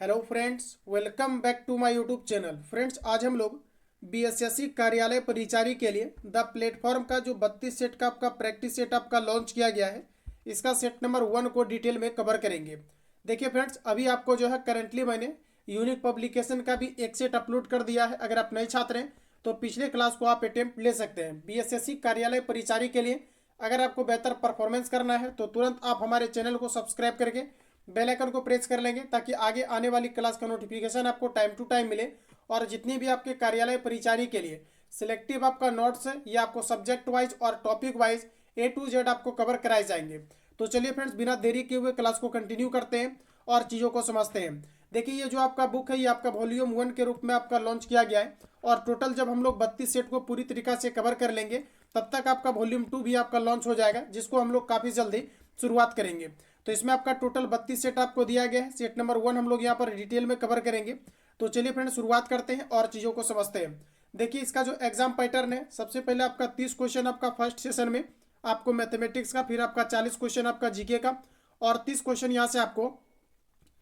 Hello friends, welcome back to my YouTube channel. Friends, आज हम लोग बीएसएससी कार्यालय परिचारी के लिए द प्लेटफॉर्म का जो 32 सेट का आपका प्रैक्टिस सेट आपका लॉन्च किया गया है, इसका सेट नंबर 1 को डिटेल में कवर करेंगे। देखिए फ्रेंड्स, अभी आपको जो है करंटली मैंने यूनिक पब्लिकेशन का भी एक सेट अपलोड कर दिया है। अगर आप नए छात्र हैं तो पिछले क्लास को आप अटेम्प्ट ले सकते हैं। बीएसएससी कार्यालय परिचारी के लिए अगर आपको बेहतर परफॉर्मेंस करना है तो तुरंत आप हमारे चैनल को सब्सक्राइब करके बेल आइकन को प्रेस कर लेंगे, ताकि आगे आने वाली क्लास का नोटिफिकेशन आपको टाइम टू टाइम मिले। और जितनी भी आपके कार्यालय परिचारी के लिए सिलेक्टिव आपका नोट्स है, ये आपको सब्जेक्ट वाइज और topic wise A to Z आपको कवर कराए जाएंगे। तो चलिए फ्रेंड्स, बिना देरी किए हुए क्लास को कंटिन्यू करते हैं और चीज़ों को समझते हैं। देखिए, ये जो आपका बुक है ये आपका वॉल्यूम 1 के रूप में आपका लॉन्च किया गया है। और टोटल जब हम लोग 32 सेट को पूरी तरीका से कवर कर लेंगे तब तक आपका वॉल्यूम 2 भी आपका लॉन्च हो जाएगा, जिसको हम लोग काफ़ी जल्दी शुरुआत करेंगे। तो इसमें आपका टोटल 32 सेट आपको दिया गया है। सेट नंबर 1 हम लोग यहाँ पर डिटेल में कवर करेंगे। तो चलिए फ्रेंड, शुरुआत करते हैं और चीज़ों को समझते हैं। देखिए, इसका जो एग्जाम पैटर्न है, सबसे पहले आपका 30 क्वेश्चन आपका फर्स्ट सेशन में आपको मैथमेटिक्स का, फिर आपका 40 क्वेश्चन आपका जीके का, और 30 क्वेश्चन यहाँ से आपको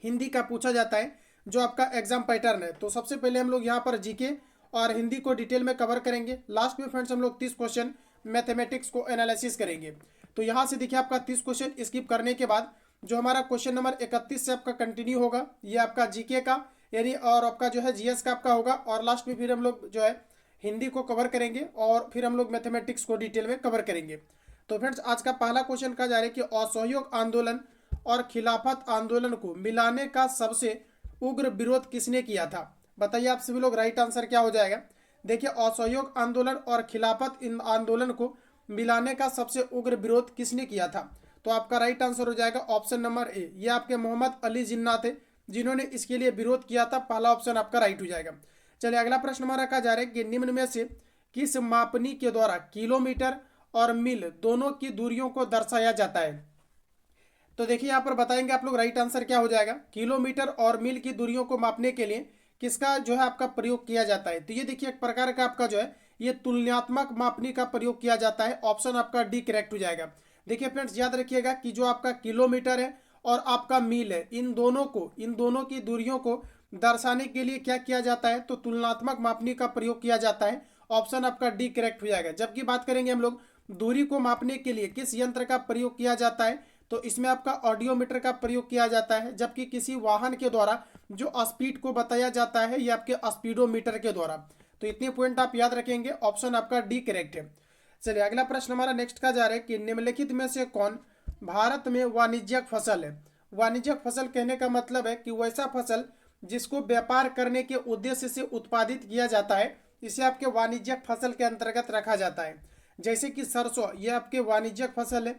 हिंदी का पूछा जाता है, जो आपका एग्जाम पैटर्न है। तो सबसे पहले हम लोग यहाँ पर जीके और हिंदी को डिटेल में कवर करेंगे। लास्ट में फ्रेंड्स हम लोग 30 क्वेश्चन मैथमेटिक्स को एनालिसिस करेंगे। तो यहाँ से देखिए, आपका 30 क्वेश्चन स्किप करने के बाद जो हमारा क्वेश्चन नंबर 31 से आपका कंटिन्यू होगा, ये आपका जीके का यानी और आपका जो है जीएस का आपका होगा। और लास्ट में फिर हम लोग जो है हिंदी को कवर करेंगे और फिर हम लोग मैथमेटिक्स को डिटेल में कवर करेंगे। तो फ्रेंड्स, आज का पहला क्वेश्चन कहा जा रहा है कि असहयोग आंदोलन और खिलाफत आंदोलन को मिलाने का सबसे उग्र विरोध किसने किया था? बताइए आप सभी लोग, राइट आंसर क्या हो जाएगा? देखिए, असहयोग आंदोलन और खिलाफत इन आंदोलन को मिलाने का सबसे उग्र विरोध किसने किया था? तो आपका राइट आंसर हो जाएगा ऑप्शन नंबर ए। ये आपके मोहम्मद अली जिन्ना थे जिन्होंने इसके लिए विरोध किया था। पहला ऑप्शन आपका राइट हो जाएगा। चलिए, अगला प्रश्न हमारा कहा जा रहा है कि निम्न में से किस मापनी के द्वारा किलोमीटर और मील दोनों की दूरियों को दर्शाया जाता है? तो देखिए, यहाँ पर बताएंगे आप लोग राइट आंसर क्या हो जाएगा। किलोमीटर और मील की दूरियों को मापने के लिए किसका जो है आपका प्रयोग किया जाता है? तो ये देखिए, एक प्रकार का आपका जो है ये तुलनात्मक मापनी का प्रयोग किया जाता है। ऑप्शन आपका डी करेक्ट हो जाएगा। देखिए फ्रेंड्स, याद रखिएगा कि जो आपका किलोमीटर है और आपका मील है, इन दोनों की दूरियों को दर्शाने के लिए क्या किया जाता है? तो तुलनात्मक मापनी का प्रयोग किया जाता है। ऑप्शन आपका डी करेक्ट हो जाएगा। जबकि बात करेंगे हम लोग दूरी को मापने के लिए किस यंत्र का प्रयोग किया जाता है, तो इसमें आपका ऑडियोमीटर का प्रयोग किया जाता है। जबकि किसी वाहन के द्वारा जो स्पीड को बताया जाता है, ये आपके स्पीडोमीटर के द्वारा। तो इतने पॉइंट आप याद रखेंगे। ऑप्शन आपका डी करेक्ट है। चलिए, अगला प्रश्न हमारा नेक्स्ट का जा रहा है कि निम्नलिखित में से कौन भारत में वाणिज्यिक फसल है? वाणिज्यिक फसल कहने का मतलब है कि वैसा फसल जिसको व्यापार करने के उद्देश्य से उत्पादित किया जाता है, इसे आपके वाणिज्यिक फसल के अंतर्गत रखा जाता है। जैसे कि सरसों, ये आपके वाणिज्यिक फसल है।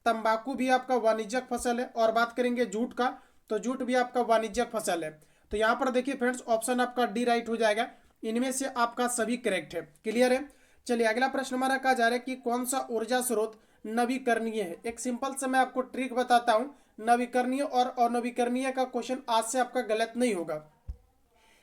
तंबाकू भी आपका वाणिज्यिक फसल है। और बात करेंगे जूट का, तो जूट भी आपका वाणिज्यिक फसल है। तो यहाँ पर देखिए फ्रेंड्स, ऑप्शन आपका डी राइट हो जाएगा। इनमें से आपका सभी करेक्ट है। क्लियर है? चलिए, अगला प्रश्न हमारा कहा जा रहा है कि कौन सा ऊर्जा स्रोत नवीकरणीय है? एक सिंपल से मैं आपको ट्रिक बताता हूँ। नवीकरणीय और अनवीकरणीय का क्वेश्चन आज से आपका गलत नहीं होगा।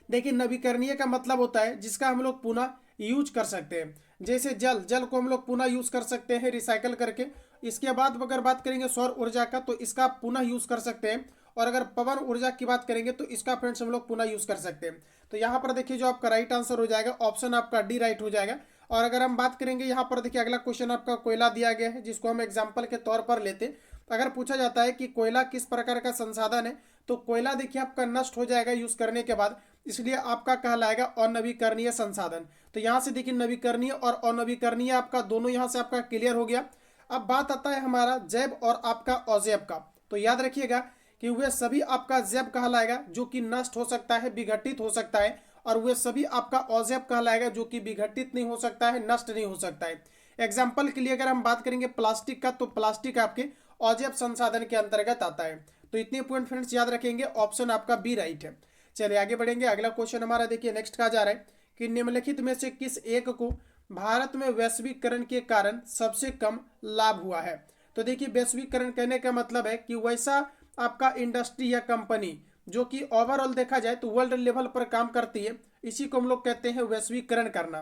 देखिए, नवीकरणीय का मतलब होता है जिसका हम लोग पुनः यूज कर सकते हैं। जैसे जल को हम लोग पुनः यूज कर सकते हैं रिसाइकल करके। इसके बाद अगर बात करेंगे सौर ऊर्जा का, तो इसका पुनः यूज कर सकते हैं। और अगर पवन ऊर्जा की बात करेंगे तो इसका फ्रेंड्स हम लोग पुनः यूज कर सकते हैं। तो यहाँ पर देखिए, जो आपका राइट आंसर हो जाएगा ऑप्शन आपका डी राइट हो जाएगा। और अगर हम बात करेंगे यहाँ पर देखिए, अगला क्वेश्चन आपका कोयला दिया गया है, जिसको हम एग्जाम्पल के तौर पर लेते। अगर पूछा जाता है कि कोयला किस प्रकार का संसाधन है, तो कोयला देखिए आपका नष्ट हो जाएगा यूज करने के बाद, इसलिए आपका कहलाएगा अनवीकरणीय संसाधन। तो यहाँ से देखिए, नवीकरणीय और अनवीकरणीय आपका दोनों यहाँ से आपका क्लियर हो गया। अब बात आता है हमारा जैव और आपका अजैव का। तो याद रखिएगा कि वे सभी आपका जैव कहलाएगा जो कि नष्ट हो सकता है, विघटित हो सकता है। और वे सभी आपका अजैव कहलाएगा जो कि विघटित नहीं हो सकता है, नष्ट नहीं हो सकता है। एग्जाम्पल के लिए अगर हम बात करेंगे प्लास्टिक का, तो प्लास्टिक आपके अजैव संसाधन के अंतर्गत आता है। तो इतने पॉइंट फ्रेंड्स याद रखेंगे। ऑप्शन आपका बी राइट है। चलिए, आगे बढ़ेंगे। अगला क्वेश्चन हमारा देखिए नेक्स्ट कहा जा रहा है कि निम्नलिखित में से किस एक को भारत में वैश्वीकरण के कारण सबसे कम लाभ हुआ है? तो देखिए, वैश्वीकरण कहने का मतलब है कि वैसा आपका इंडस्ट्री या कंपनी जो कि ओवरऑल देखा जाए तो वर्ल्ड लेवल पर काम करती है, इसी को हम लोग कहते हैं वैश्वीकरण करना।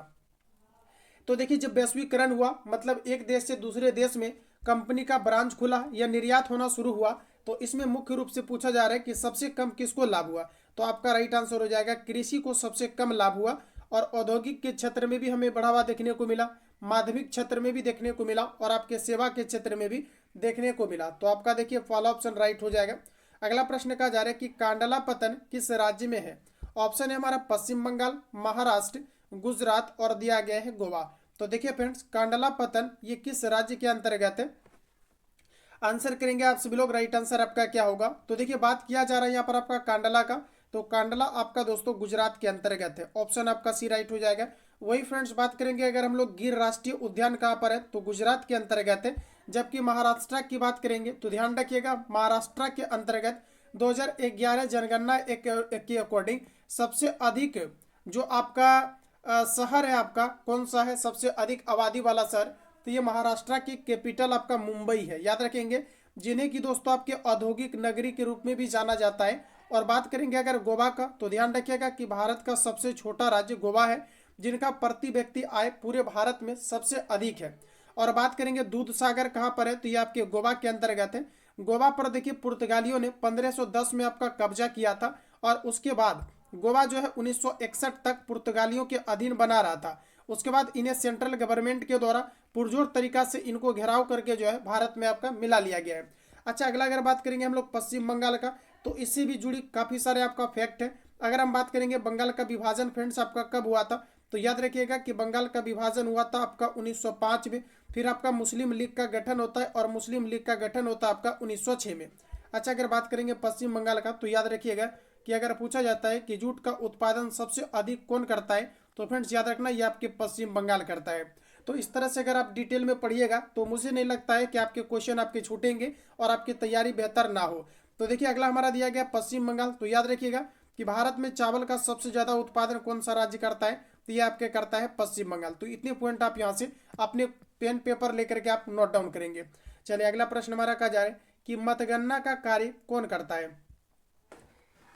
तो देखिए, जब वैश्वीकरण हुआ मतलब एक देश से दूसरे देश में कंपनी का ब्रांच खुला या निर्यात होना शुरू हुआ, तो इसमें मुख्य रूप से पूछा जा रहा है कि सबसे कम किसको लाभ हुआ? तो तो आपका राइट आंसर हो जाएगा कृषि को सबसे कम लाभ हुआ। और औद्योगिक के क्षेत्र में भी हमें बढ़ावा देखने को मिला, माध्यमिक क्षेत्र में भी देखने को मिला और आपके सेवा के क्षेत्र में भी देखने को मिला। तो आपका देखिए फॉलो ऑप्शन राइट हो जाएगा। अगला प्रश्न कहा जा रहा है कि कांडला पतन किस राज्य में है। ऑप्शन है हमारा पश्चिम बंगाल, महाराष्ट्र, गुजरात और दिया गया है गोवा। तो देखिए फ्रेंड्स, कांडला पतन ये किस राज्य के अंतर्गत है। आंसर करेंगे आप सभी लोग, राइट आंसर आपका क्या होगा। तो देखिए बात किया जा रहा है यहाँ पर आपका कांडला का, तो कांडला आपका दोस्तों गुजरात के अंतर्गत है। ऑप्शन आपका सी राइट हो जाएगा। वही फ्रेंड्स बात करेंगे अगर हम लोग गिर राष्ट्रीय उद्यान कहाँ पर है, तो गुजरात के अंतर्गत है। जबकि महाराष्ट्र की बात करेंगे तो ध्यान रखिएगा महाराष्ट्र के अंतर्गत 2011 जनगणना के अकॉर्डिंग सबसे अधिक जो आपका शहर है आपका कौन सा है, सबसे अधिक आबादी वाला शहर, तो ये महाराष्ट्र की कैपिटल आपका मुंबई है। याद रखेंगे, जिन्हें की दोस्तों आपके औद्योगिक नगरी के रूप में भी जाना जाता है। और बात करेंगे अगर गोवा का, तो ध्यान रखिएगा कि भारत का सबसे छोटा राज्य गोवा है, जिनका प्रति व्यक्ति आय पूरे भारत में सबसे अधिक है। और बात करेंगे दूध सागर कहाँ पर है, तो ये आपके गोवा के अंतर्गत है। गोवा पर देखिए पुर्तगालियों ने 1510 में आपका कब्जा किया था और उसके बाद गोवा जो है 1961 तक पुर्तगालियों के अधीन बना रहा था। उसके बाद इन्हें सेंट्रल गवर्नमेंट के द्वारा पुरजोर तरीका से इनको घेराव करके जो है भारत में आपका मिला लिया गया है। अच्छा, अगला अगर बात करेंगे हम लोग पश्चिम बंगाल का, तो इससे भी जुड़ी काफ़ी सारे आपका फैक्ट है। अगर हम बात करेंगे बंगाल का विभाजन फ्रेंड्स आपका कब हुआ था, तो याद रखिएगा कि बंगाल का विभाजन हुआ था आपका 1905 में। फिर आपका मुस्लिम लीग का गठन होता है और मुस्लिम लीग का गठन होता है आपका 1906 में। अच्छा, अगर बात करेंगे पश्चिम बंगाल का, तो याद रखिएगा कि अगर पूछा जाता है कि जूट का उत्पादन सबसे अधिक कौन करता है, तो फ्रेंड्स याद रखना ये आपके पश्चिम बंगाल करता है। तो इस तरह से अगर आप डिटेल में पढ़िएगा तो मुझे नहीं लगता है कि आपके क्वेश्चन आपके छूटेंगे और आपकी तैयारी बेहतर ना हो। तो देखिए अगला हमारा दिया गया पश्चिम बंगाल, तो याद रखिएगा कि भारत में चावल का सबसे ज़्यादा उत्पादन कौन सा राज्य करता है, तो ये आपके करता है पश्चिम बंगाल। तो इतने पॉइंट आप यहाँ से अपने पेन पेपर लेकर के आप नोट डाउन करेंगे। चलिए अगला प्रश्न हमारा कहा जा रहा है कि मतगणना का कार्य कौन करता है।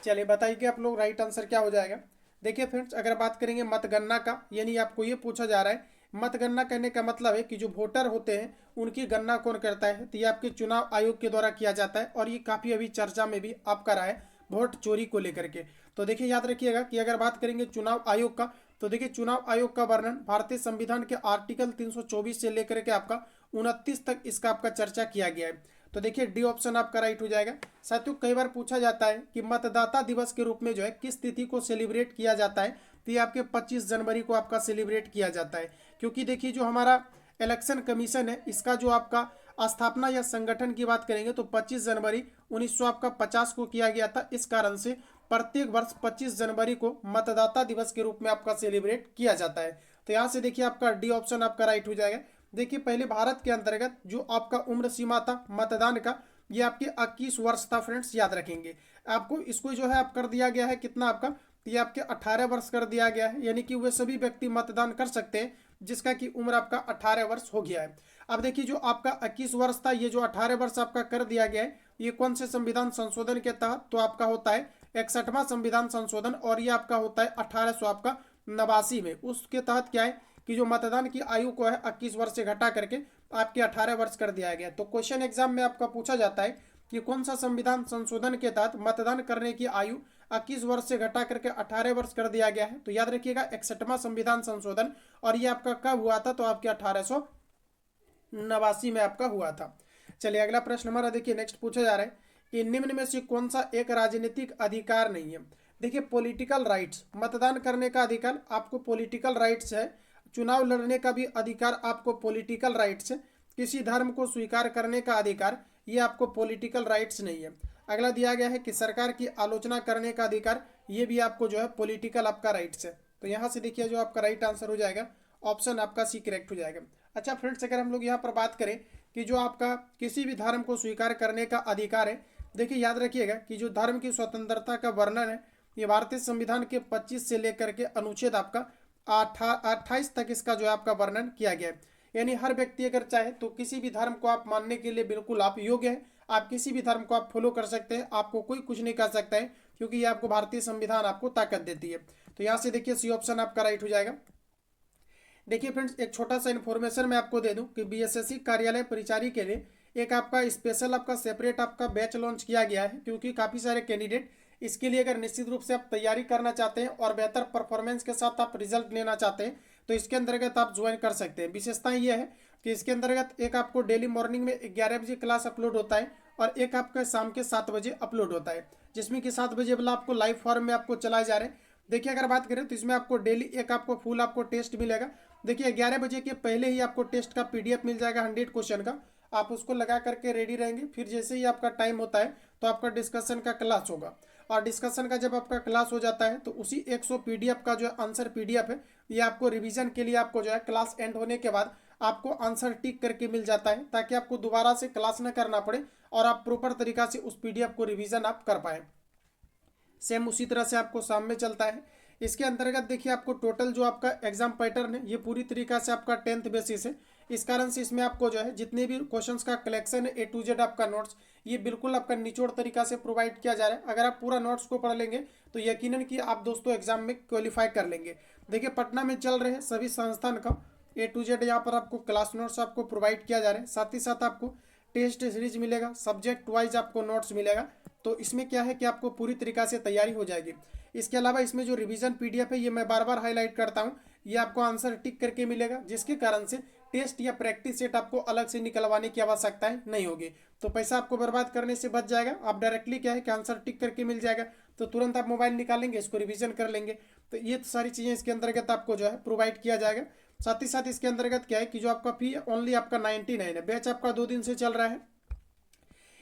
चलिए बताइए कि आप लोग राइट आंसर क्या हो जाएगा। देखिए फ्रेंड्स, अगर बात करेंगे मतगणना का, यानी आपको ये पूछा जा रहा है मतगणना करने का मतलब है कि जो वोटर होते हैं उनकी गणना कौन करता है, तो ये आपके चुनाव आयोग के द्वारा किया जाता है। और ये काफ़ी अभी चर्चा में भी आपका रहा है वोट चोरी को लेकर के। तो देखिए याद रखिएगा कि अगर बात करेंगे चुनाव आयोग का, तो देखिए चुनाव आयोग का वर्णन भारतीय संविधान के आर्टिकल 324 से लेकर के आपका 29 तक इसका आपका चर्चा किया गया है। तो देखिए डी ऑप्शन आपका राइट हो जाएगा। साथियों, कई बार पूछा जाता है कि मतदाता दिवस के रूप में जो है किस तिथि को सेलिब्रेट किया जाता है, तो ये आपके 25 जनवरी को आपका सेलिब्रेट किया जाता है। क्योंकि देखिए जो हमारा इलेक्शन कमीशन है इसका जो आपका स्थापना या संगठन की बात करेंगे तो 25 जनवरी 1950 को किया गया था। इस कारण से प्रत्येक वर्ष 25 जनवरी को मतदाता दिवस के रूप में आपका सेलिब्रेट किया जाता है। तो यहाँ से देखिए आपका डी ऑप्शन आपका राइट हो जाएगा। देखिए पहले भारत के अंतर्गत जो आपका उम्र सीमा था मतदान का, ये आपके 21 वर्ष था फ्रेंड्स, याद रखेंगे। आपको इसको जो है आप कर दिया गया है कितना आपका, तो ये आपके 18 वर्ष कर दिया गया है, यानी कि वे सभी व्यक्ति मतदान कर सकते हैं जिसका कि उम्र आपका 18 वर्ष हो गया है। अब देखिए जो आपका 21 वर्ष था, ये जो 18 वर्ष आपका कर दिया गया है, ये कौन से संविधान संशोधन के तहत, तो आपका होता है 61वां संविधान संशोधन, और ये आपका होता है 1800 आपका 89 में। उसके तहत क्या है कि जो मतदान की आयु को है 21 वर्ष से घटा करके आपके 18 वर्ष कर दिया गया। तो क्वेश्चन एग्जाम में आपका पूछा जाता है कि कौन सा संविधान संशोधन के तहत मतदान करने की आयु 21 वर्ष से घटा करके 18 वर्ष कर दिया गया है, तो याद रखिएगा 61वां संविधान संशोधन। और ये आपका कब हुआ था, तो आपके 1889 में आपका हुआ था। चलिए अगला प्रश्न हमारा देखिए नेक्स्ट पूछा जा रहा है कि निम्न में से कौन सा एक राजनीतिक अधिकार नहीं है। देखिए पॉलिटिकल राइट्स, मतदान करने का अधिकार आपको पॉलिटिकल राइट्स है, चुनाव लड़ने का भी अधिकार आपको पॉलिटिकल राइट्स है, किसी धर्म को स्वीकार करने का अधिकार ये आपको पॉलिटिकल राइट्स नहीं है। अगला दिया गया है कि सरकार की आलोचना करने का अधिकार, ये भी आपको जो है पॉलिटिकल आपका राइट्स है। तो यहाँ से देखिए जो आपका राइट आंसर हो जाएगा ऑप्शन आपका सी करेक्ट हो जाएगा। अच्छा फ्रेंड्स, अगर हम लोग यहाँ पर बात करें कि जो आपका किसी भी धर्म को स्वीकार करने का अधिकार है, देखिए याद रखिएगा कि जो धर्म की स्वतंत्रता का वर्णन है ये भारतीय संविधान के 25 से लेकर के अनुच्छेद आपका 28 तक इसका जो है आपका वर्णन किया गया है। यानी हर व्यक्ति अगर चाहे तो किसी भी धर्म को आप मानने के लिए बिल्कुल आप योग्य हैं, आप किसी भी धर्म को आप फॉलो कर सकते हैं, आपको कोई कुछ नहीं कर सकता है, क्योंकि ये आपको भारतीय संविधान आपको ताकत देती है। तो यहाँ से देखिए सी ऑप्शन आपका राइट हो जाएगा। देखिए फ्रेंड्स, एक छोटा सा इन्फॉर्मेशन मैं आपको दे दूं कि बीएसएससी कार्यालय परिचारी के लिए एक आपका स्पेशल आपका सेपरेट आपका बैच लॉन्च किया गया है, क्योंकि काफ़ी सारे कैंडिडेट इसके लिए अगर निश्चित रूप से आप तैयारी करना चाहते हैं और बेहतर परफॉर्मेंस के साथ आप रिजल्ट लेना चाहते हैं तो इसके अंतर्गत आप ज्वाइन कर सकते हैं। विशेषताएं ये है कि इसके अंतर्गत एक आपको डेली मॉर्निंग में 11 बजे क्लास अपलोड होता है और एक आपका शाम के 7 बजे अपलोड होता है, जिसमें कि 7 बजे वाला आपको लाइव फॉर्म में आपको चलाए जा रहे हैं। देखिए अगर बात करें तो इसमें आपको डेली एक आपको फुल आपको टेस्ट मिलेगा। देखिए 11 बजे के पहले ही आपको टेस्ट का PDF मिल जाएगा 100 क्वेश्चन का, आप उसको लगा करके रेडी रहेंगे। फिर जैसे ही आपका टाइम होता है तो आपका डिस्कशन का क्लास होगा और डिस्कशन का जब आपका क्लास हो जाता है तो उसी 100 PDF का जो आंसर PDF है ये आपको रिवीजन के लिए आपको जो है क्लास एंड होने के बाद आपको आंसर टिक करके मिल जाता है, ताकि आपको दोबारा से क्लास न करना पड़े और आप प्रॉपर तरीका से उस PDF को रिवीजन आप कर पाए। सेम उसी तरह से आपको शाम में चलता है। इसके अंतर्गत देखिए आपको टोटल जो आपका एग्जाम पैटर्न है ये पूरी तरीका से आपका 10th बेसिस है। इस कारण से इसमें आपको जो है जितने भी क्वेश्चंस का कलेक्शन है A to Z आपका नोट्स ये बिल्कुल आपका निचोड़ तरीका से प्रोवाइड किया जा रहा है। अगर आप पूरा नोट्स को पढ़ लेंगे तो यकीनन कि आप दोस्तों एग्जाम में क्वालिफाई कर लेंगे। देखिए पटना में चल रहे सभी संस्थान का A to Z यहाँ पर आपको क्लास नोट्स आपको प्रोवाइड किया जा रहा है। साथ ही साथ आपको टेस्ट सीरीज मिलेगा, सब्जेक्ट वाइज आपको नोट्स मिलेगा। तो इसमें क्या है कि आपको पूरी तरीका से तैयारी हो जाएगी। इसके अलावा इसमें जो रिवीजन PDF है ये मैं बार बार हाईलाइट करता हूँ, ये आपको आंसर टिक करके मिलेगा, जिसके कारण से टेस्ट या प्रैक्टिस सेट आपको अलग से निकलवाने की आवश्यकता नहीं होगी। तो पैसा आपको बर्बाद करने से बच जाएगा। आप डायरेक्टली क्या है कि आंसर टिक करके मिल जाएगा तो तुरंत आप मोबाइल निकालेंगे, इसको रिवीजन कर लेंगे। तो ये सारी चीज़ें इसके अंतर्गत आपको जो है प्रोवाइड किया जाएगा। साथ ही साथ इसके अंतर्गत क्या है कि जो आपका फी ओनली आपका 99 है। बैच आपका 2 दिन से चल रहा है।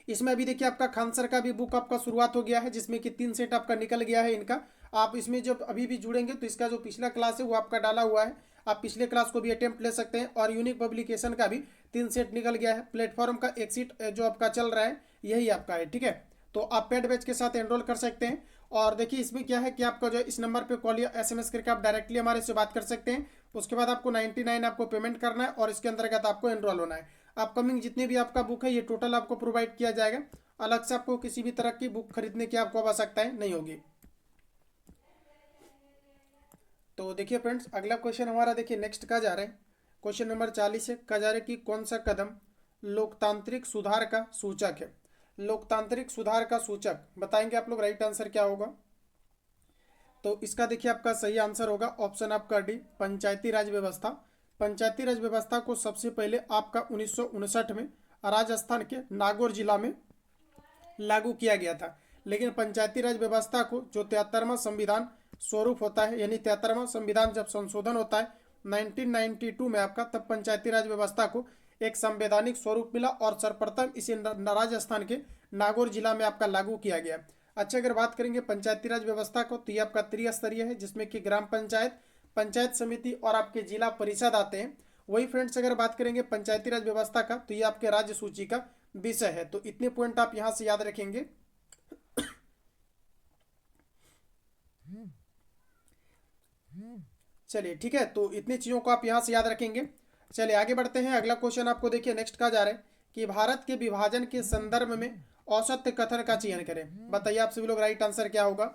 इसमें अभी देखिए आपका खान सर का भी बुक आपका शुरुआत हो गया है, जिसमें कि 3 सेट आपका निकल गया है इनका। आप इसमें जब अभी भी जुड़ेंगे तो इसका जो पिछला क्लास है वो आपका डाला हुआ है, आप पिछले क्लास को भी अटेम्प्ट ले सकते हैं। और यूनिक पब्लिकेशन का भी 3 सेट निकल गया है। प्लेटफॉर्म का एक सीट जो आपका चल रहा है यही आपका है, ठीक है। तो आप पेड बैच के साथ एनरोल कर सकते हैं। और देखिए इसमें क्या है कि आपका जो इस नंबर पे कॉल या SMS करके आप डायरेक्टली हमारे से बात कर सकते हैं। उसके बाद आपको 99 आपको पेमेंट करना है और इसके अंतर्गत आपको एनरोल होना है। अपकमिंग जितने भी आपका बुक है ये टोटल आपको प्रोवाइड किया जाएगा। अलग से आपको किसी भी तरह की बुक खरीदने की आपको आवश्यकता नहीं होगी। तो देखिए फ्रेंड्स अगला क्वेश्चन हमारा देखिए नेक्स्ट का जा रहा है, क्वेश्चन नंबर 40 है। का जा रहा है कि कौन सा कदम लोकतांत्रिक सुधार का सूचक है। लोकतांत्रिक सुधार का सूचक बताएंगे आप लोग, राइट आंसर क्या होगा। तो इसका देखिए आपका सही आंसर होगा ऑप्शन आपका डी, पंचायती राज व्यवस्था। पंचायती राज व्यवस्था को सबसे पहले आपका 1959 में राजस्थान के नागौर जिला में लागू किया गया था। लेकिन पंचायती राज व्यवस्था को जो 73वां संविधान स्वरूप होता है, यानी 73वां संविधान जब संशोधन होता है 1992 में आपका, तब पंचायती राज व्यवस्था को एक संवैधानिक स्वरूप मिला और सर्वप्रथम इसे राजस्थान के नागौर जिला में आपका लागू किया गया। अच्छा अगर बात करेंगे पंचायती राज व्यवस्था को तो ये आपका त्रिस्तरीय है, जिसमें कि ग्राम पंचायत, पंचायत समिति और आपके जिला परिषद आते हैं। वही फ्रेंड्स अगर बात करेंगे पंचायती राज व्यवस्था का तो ये आपके राज्य सूची का विषय है। तो इतने पॉइंट आप यहां से याद रखेंगे। चलिए ठीक है, तो इतनी चीजों को आप यहां से याद रखेंगे। चलिए आगे बढ़ते हैं। अगला क्वेश्चन आपको देखिए नेक्स्ट का जा रहा है कि भारत के विभाजन के संदर्भ में औसत कथन का चयन करें। बताइए आप सभी लोग, राइट आंसर क्या होगा।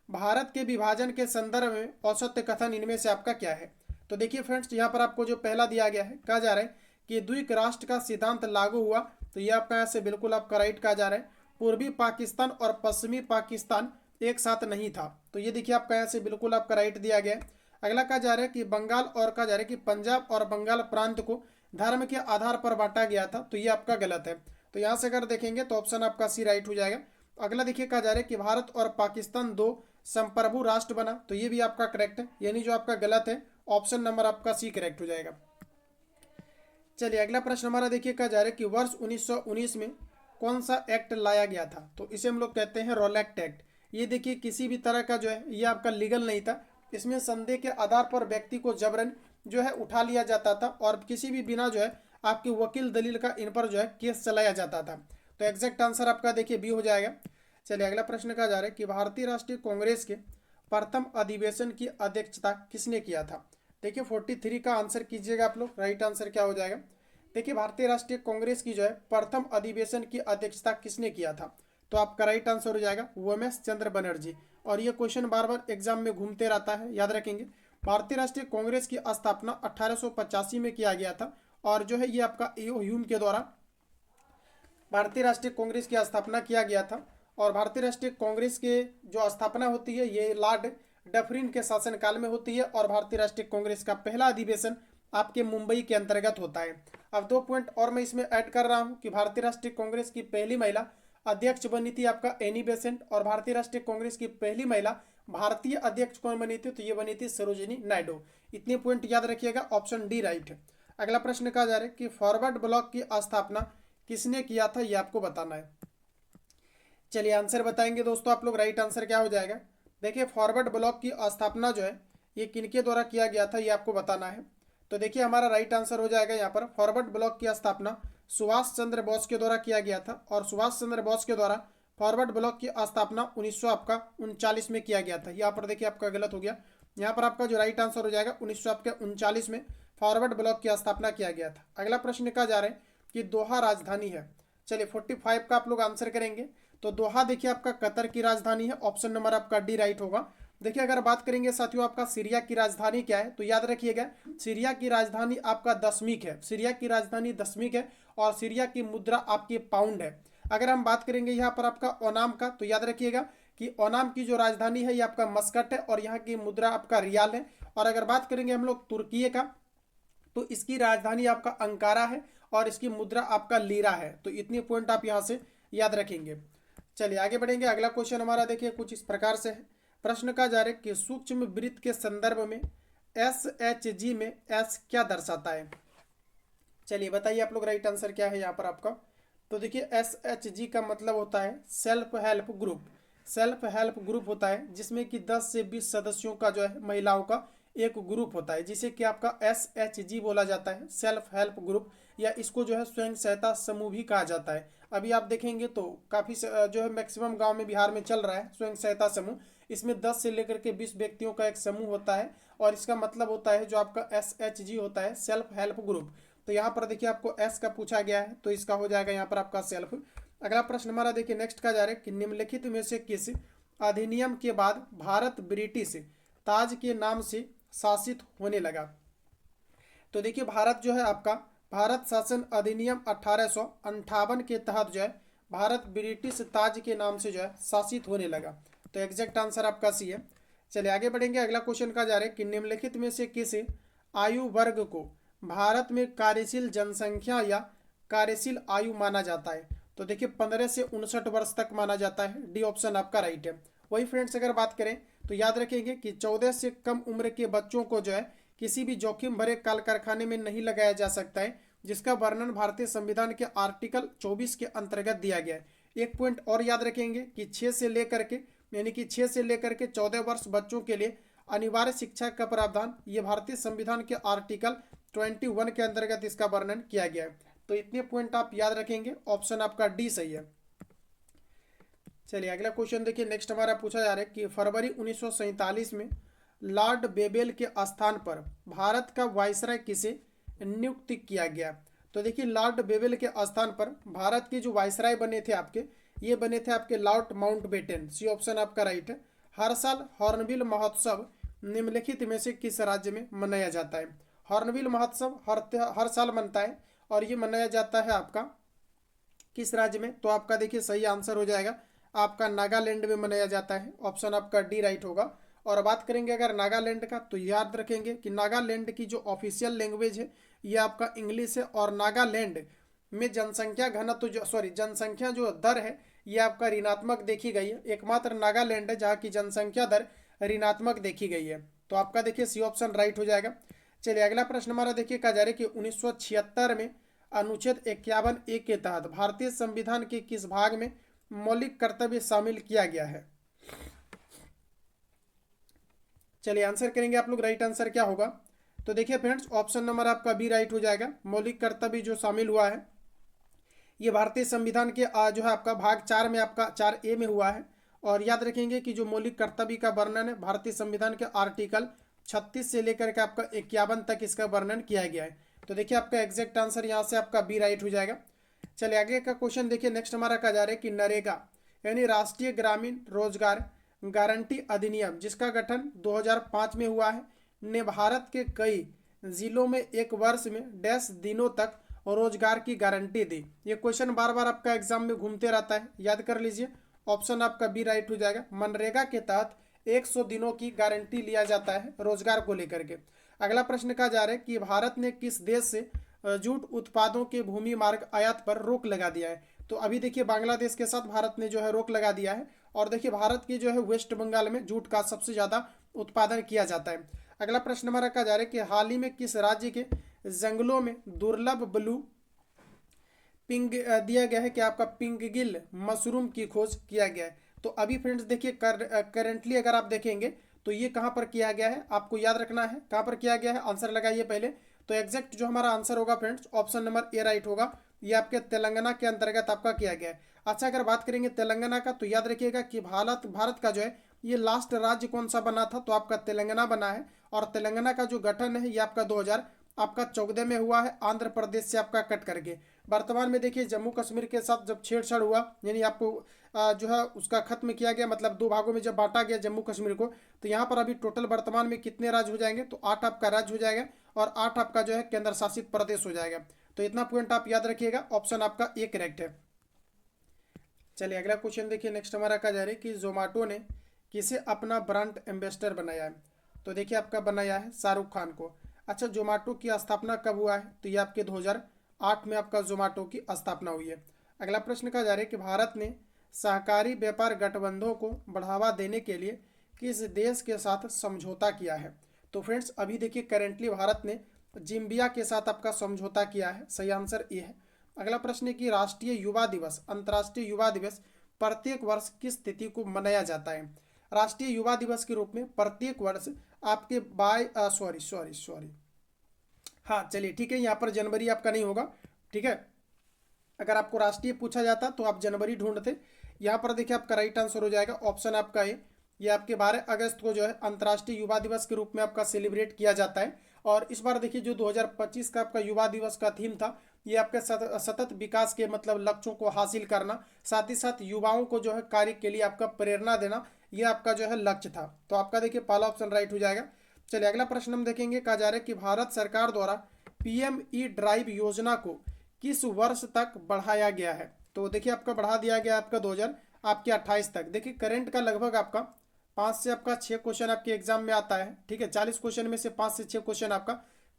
भारत के विभाजन के संदर्भ में औसत कथन इनमें से आपका क्या है। तो देखिए फ्रेंड्स यहाँ पर आपको जो पहला दिया गया है, कहा जा रहा है कि द्वीप राष्ट्र का सिद्धांत लागू हुआ। तो ये आपका यहाँ से बिल्कुल आपका राइट कहा जा रहा है। पूर्वी पाकिस्तान और पश्चिमी पाकिस्तान एक साथ नहीं था। तो ये देखिए आपका यहाँ से बिल्कुल आपका राइट दिया गया है। अगला कहा जा रहा है कि बंगाल और कहा जा रहा है कि पंजाब और बंगाल प्रांत को धर्म के आधार पर बांटा गया था। तो ये आपका गलत है। तो यहाँ से अगर देखेंगे तो ऑप्शन आपका सी राइट हो जाएगा। अगला देखिए कहा जा रहा है कि भारत और पाकिस्तान दो संप्रभु राष्ट्र बना। तो ये भी आपका करेक्ट है, यानी जो आपका गलत है ऑप्शन नंबर आपका सी करेक्ट हो जाएगा। चलिए अगला प्रश्न हमारा देखिए कहा जा रहा है कि वर्ष 1919 में कौन सा एक्ट लाया गया था। तो इसे हम लोग कहते हैं रोलैक्ट एक्ट। ये देखिए किसी भी तरह का जो है ये आपका लीगल नहीं था। इसमें संदेह के आधार पर व्यक्ति को जबरन जो है उठा लिया जाता था और किसी भी बिना जो है आपकी वकील दलील का इन पर जो है केस चलाया जाता था। तो एग्जैक्ट आंसर आपका देखिए बी हो जाएगा। चलिए अगला प्रश्न कहा जा रहा है कि भारतीय राष्ट्रीय कांग्रेस के प्रथम अधिवेशन की अध्यक्षता किसने किया था। देखिए 43 का आंसर कीजिएगा आप लोग, राइट आंसर क्या हो जाएगा। देखिए भारतीय राष्ट्रीय कांग्रेस की जो है प्रथम अधिवेशन की अध्यक्षता किसने किया था। तो आपका राइट आंसर हो जाएगा उमेश चंद्र बनर्जी। और ये क्वेश्चन बार बार एग्जाम में घूमते रहता है, याद रखेंगे। भारतीय राष्ट्रीय कांग्रेस की स्थापना 1885 में किया गया था और जो है ये आपका ह्यूम के द्वारा भारतीय राष्ट्रीय कांग्रेस की स्थापना किया गया था। और भारतीय राष्ट्रीय कांग्रेस के जो स्थापना होती है ये लॉर्ड डफरिन के शासनकाल में होती है और भारतीय राष्ट्रीय कांग्रेस का पहला अधिवेशन आपके मुंबई के अंतर्गत होता है। अब 2 पॉइंट और मैं इसमें ऐड कर रहा हूं कि भारतीय राष्ट्रीय कांग्रेस की पहली महिला अध्यक्ष बनी थी आपका एनी बेसेंट और भारतीय राष्ट्रीय कांग्रेस की पहली महिला भारतीय अध्यक्ष कौन बनी थी, तो ये बनी थी सरोजिनी नायडू। इतने पॉइंट याद रखिएगा, ऑप्शन डी राइट है। अगला प्रश्न कहा जा रहा है कि फॉरवर्ड ब्लॉक की स्थापना किसने किया था, ये आपको बताना है। चलिए आंसर बताएंगे दोस्तों आप लोग। राइट आंसर क्या हो जाएगा, देखिए फॉरवर्ड ब्लॉक की स्थापना जो है ये किनके द्वारा किया गया था, ये आपको बताना है। तो देखिए हमारा राइट आंसर हो जाएगा यहाँ पर फॉरवर्ड ब्लॉक की स्थापना सुभाष चंद्र बोस के द्वारा किया गया था और सुभाष चंद्र बोस के द्वारा फॉरवर्ड ब्लॉक की स्थापना 1949 में किया गया था। यहाँ पर देखिए आपका गलत हो गया, यहाँ पर आपका जो राइट आंसर हो जाएगा 1949 में फॉरवर्ड ब्लॉक की स्थापना किया गया था। अगला प्रश्न कहा जा रहा है कि दोहा राजधानी है। चलिए 45 का आप लोग आंसर करेंगे। तो दोहा देखिए आपका कतर की राजधानी है, ऑप्शन नंबर आपका डी राइट होगा। देखिए अगर बात करेंगे साथियों आपका सीरिया की राजधानी क्या है, तो याद रखिएगा सीरिया की राजधानी आपका दशमिक है। सीरिया की राजधानी दशमिक है और सीरिया की मुद्रा आपकी पाउंड है। अगर हम बात करेंगे यहाँ पर आपका ओनाम का, तो याद रखिएगा कि ओनाम की जो राजधानी है ये आपका मस्कट है और यहाँ की मुद्रा आपका रियाल है। और अगर बात करेंगे हम लोग तुर्की का, तो इसकी राजधानी आपका अंकारा है और इसकी मुद्रा आपका लीरा है। तो इतने पॉइंट आप यहाँ से याद रखेंगे। चलिए आगे बढ़ेंगे। अगला क्वेश्चन हमारा देखिए कुछ इस प्रकार से है। प्रश्न का जा रहा है कि सूक्ष्म वृत्त के संदर्भ में SHG में S क्या दर्शाता है। चलिए बताइए आप लोग राइट आंसर क्या है यहाँ पर आपका। तो देखिए SHG का मतलब होता है self help group. Self help group होता है जिसमें कि 10 से 20 सदस्यों का जो है महिलाओं का एक ग्रुप होता है जिसे कि आपका SHG बोला जाता है, सेल्फ हेल्प ग्रुप, या इसको जो है स्वयं सहायता समूह भी कहा जाता है। अभी आप देखेंगे तो काफ़ी जो है मैक्सिमम गांव में बिहार में चल रहा है स्वयं सहायता समूह। इसमें 10 से लेकर के 20 व्यक्तियों का एक समूह होता है और इसका मतलब होता है जो आपका SHG होता है सेल्फ हेल्प ग्रुप। तो यहाँ पर देखिए आपको एस का पूछा गया है तो इसका हो जाएगा यहाँ पर आपका सेल्फ। अगला प्रश्न हमारा देखिए नेक्स्ट का जा रहा है कि निम्नलिखित में से किस अधिनियम के बाद भारत ब्रिटिश ताज के नाम से शासित होने लगा। तो देखिए भारत जो है आपका भारत शासन अधिनियम 1858 के तहत जो है भारत ब्रिटिश ताज के नाम से जो है शासित होने लगा। तो एग्जैक्ट आंसर आपका सी है। चलिए आगे बढ़ेंगे। अगला क्वेश्चन का जा रहा है कि निम्नलिखित में से किस आयु वर्ग को भारत में कार्यशील जनसंख्या या कार्यशील आयु माना जाता है। तो देखिए 15 से 59 वर्ष तक माना जाता है। डी ऑप्शन आपका राइट है। वही फ्रेंड्स अगर बात करें तो याद रखेंगे कि 14 से कम उम्र के बच्चों को जो है किसी भी जोखिम भरे कल कारखाने में नहीं लगाया जा सकता है, जिसका वर्णन भारतीय संविधान के आर्टिकल 24 के अंतर्गत दिया गया है। एक पॉइंट और याद रखेंगे कि 6 से लेकर के 14 वर्ष बच्चों के लिए अनिवार्य शिक्षा का प्रावधान ये भारतीय संविधान के आर्टिकल 21 के अंतर्गत इसका वर्णन किया गया है। तो इतने पॉइंट आप याद रखेंगे, ऑप्शन आपका डी सही है। चलिए अगला क्वेश्चन देखिए नेक्स्ट हमारा पूछा जा रहा है कि फरवरी 1947 में लॉर्ड बेबेल के स्थान पर भारत का वायसराय किसे नियुक्त किया गया। तो देखिए लॉर्ड बेबेल के स्थान पर भारत के जो वायसराय बने थे आपके, ये बने थे आपके लॉर्ड माउंटबेटन। सी ऑप्शन आपका राइट है। हर साल हॉर्नबिल महोत्सव निम्नलिखित में से किस राज्य में मनाया जाता है। हॉर्नबिल महोत्सव हर साल मनता है और ये मनाया जाता है आपका किस राज्य में। तो आपका देखिए सही आंसर हो जाएगा आपका नागालैंड में मनाया जाता है। ऑप्शन आपका डी राइट होगा। और बात करेंगे अगर नागालैंड का, तो याद रखेंगे कि नागालैंड की जो ऑफिशियल लैंग्वेज है ये आपका इंग्लिश है और नागालैंड में जनसंख्या घनत्व जनसंख्या जो दर है ये आपका ऋणात्मक देखी गई है। एकमात्र नागालैंड है जहाँ की जनसंख्या दर ऋणात्मक देखी गई है। तो आपका देखिए सी ऑप्शन राइट हो जाएगा। चलिए अगला प्रश्न हमारा देखिए कहा जा रहा है कि 1976 में अनुच्छेद 51A के तहत भारतीय संविधान के किस भाग में मौलिक कर्तव्य शामिल किया गया है। चलिए आंसर करेंगे आप लोग। राइट आंसर क्या होगा। तो देखिए फ्रेंड्स ऑप्शन नंबर आपका बी राइट हो जाएगा। मौलिक कर्तव्य जो शामिल हुआ है ये भारतीय संविधान के जो है आपका भाग 4 में आपका 4A में हुआ है। और याद रखेंगे कि जो मौलिक कर्तव्य का वर्णन है भारतीय संविधान के आर्टिकल 36 से लेकर के आपका 51 तक इसका वर्णन किया गया है। तो देखिए आपका एग्जैक्ट आंसर यहाँ से आपका बी राइट हो जाएगा। चलिए आगे का क्वेश्चन देखिए नेक्स्ट हमारा कहा जा रहा है कि नरेगा यानी राष्ट्रीय ग्रामीण रोजगार गारंटी अधिनियम जिसका गठन 2005 में हुआ है ने भारत के कई जिलों में एक वर्ष में डैश दिनों तक रोजगार की गारंटी दी। ये क्वेश्चन बार बार आपका एग्जाम में घूमते रहता है, याद कर लीजिए। ऑप्शन आपका बी राइट हो जाएगा। मनरेगा के तहत 100 दिनों की गारंटी लिया जाता है रोजगार को लेकर के। अगला प्रश्न कहा जा रहा है कि भारत ने किस देश से जूट उत्पादों के भूमि मार्ग आयात पर रोक लगा दिया है। तो अभी देखिए बांग्लादेश के साथ भारत ने जो है रोक लगा दिया है। और देखिए भारत की जो है वेस्ट बंगाल में जूट का सबसे ज़्यादा उत्पादन किया जाता है। अगला प्रश्न हमारा कहा जा रहा है कि हाल ही में किस राज्य के जंगलों में दुर्लभ ब्लू पिंग दिया गया है कि आपका पिंगगिल मशरूम की खोज किया गया है। तो अभी फ्रेंड्स देखिए करेंटली अगर आप देखेंगे तो ये कहाँ पर किया गया है, आपको याद रखना है कहाँ पर किया गया है, आंसर लगाइए पहले। तो एग्जैक्ट जो हमारा आंसर होगा friends option number A right होगा। ये आपके तेलंगाना के अंतर्गत आपका किया गया है। अच्छा अगर बात करेंगे तेलंगाना का तो याद रखिएगा कि भारत का जो है ये लास्ट राज्य कौन सा बना था, तो आपका तेलंगाना बना है। और तेलंगाना का जो गठन है ये आपका 2014 में हुआ है, आंध्र प्रदेश से आपका कट करके। वर्तमान में देखिए जम्मू कश्मीर के साथ जब छेड़छाड़ हुआ, यानी आपको जो है उसका खत्म किया गया, मतलब दो भागों में जब बांटा गया जम्मू कश्मीर को, तो यहाँ पर अभी टोटल वर्तमान में कितने राज्य हो जाएंगे, तो 8 आपका राज्य हो जाएगा और 8 आपका जो है केंद्र शासित प्रदेश हो जाएगा। तो इतना पॉइंट आप याद रखिएगा, ऑप्शन आपका ए करेक्ट है। चलिए अगला क्वेश्चन देखिए, नेक्स्ट हमारा कहा जा रहा है कि जोमेटो ने किसे अपना ब्रांड एम्बेसडर बनाया है। तो देखिए आपका बनाया है शाहरुख खान को। अच्छा जोमेटो की स्थापना कब हुआ है, तो ये आपके 2008 में आपका जोमेटो की स्थापना हुई है। अगला प्रश्न कहा जा रहा है कि भारत ने सहकारी व्यापार गठबंधनों को बढ़ावा देने के लिए किस देश के साथ समझौता किया है। तो फ्रेंड्स अभी देखिए करेंटली भारत ने जिम्बिया के साथ आपका समझौता किया है, सही आंसर ए है। अगला प्रश्न है कि राष्ट्रीय युवा दिवस, अंतर्राष्ट्रीय युवा दिवस प्रत्येक वर्ष किस तिथि को मनाया जाता है। राष्ट्रीय युवा दिवस के रूप में प्रत्येक वर्ष आपके सॉरी हाँ चलिए ठीक है, यहाँ पर जनवरी आपका नहीं होगा, ठीक है। अगर आपको राष्ट्रीय पूछा जाता तो आप जनवरी ढूंढते। यहाँ पर देखिए आपका राइट आंसर हो जाएगा ऑप्शन आपका ए। ये आपके 12 अगस्त को जो है अंतर्राष्ट्रीय युवा दिवस के रूप में आपका सेलिब्रेट किया जाता है। और इस बार देखिए जो 2025 का आपका युवा दिवस का थीम था, ये आपके सतत विकास के मतलब लक्ष्यों को हासिल करना, साथ ही साथ युवाओं को जो है कार्य के लिए आपका प्रेरणा देना, ये आपका जो है लक्ष्य था। तो आपका देखिए पहला ऑप्शन राइट हो जाएगा। चलिए अगला प्रश्न हम देखेंगे, कहा जा रहा है कि भारत सरकार द्वारा पीएमई ड्राइव योजना को किस वर्ष तक बढ़ाया गया है। तो देखिए आपका बढ़ा दिया गया आपका 2028 तक। देखिए करंट का लगभग आपका 5 से आपका 6 क्वेश्चन आपके एग्जाम में आता है, ठीक है। 40 क्वेश्चन में से 5 से 6 क्वेश्चन आपका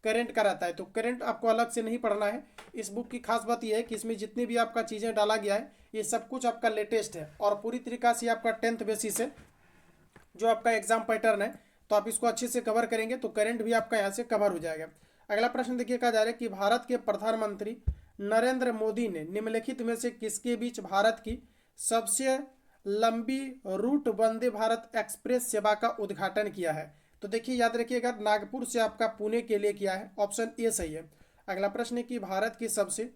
करंट का रहता है। तो करंट आपको अलग से नहीं पढ़ना है। इस बुक की खास बात यह है कि इसमें जितनी भी आपका चीज़ें डाला गया है ये सब कुछ आपका लेटेस्ट है और पूरी तरीका से आपका 10th बेसिस है जो आपका एग्जाम पैटर्न है। तो आप इसको अच्छे से कवर करेंगे तो करंट भी आपका यहाँ से कवर हो जाएगा। अगला प्रश्न देखिए, कहा जा रहा है कि भारत के प्रधानमंत्री नरेंद्र मोदी ने निम्नलिखित में से किसके बीच भारत की सबसे लंबी रूट वंदे भारत एक्सप्रेस सेवा का उद्घाटन किया है। तो देखिए याद रखिएगा नागपुर से आपका पुणे के लिए किया है, ऑप्शन ए सही है। अगला प्रश्न है कि भारत की सबसे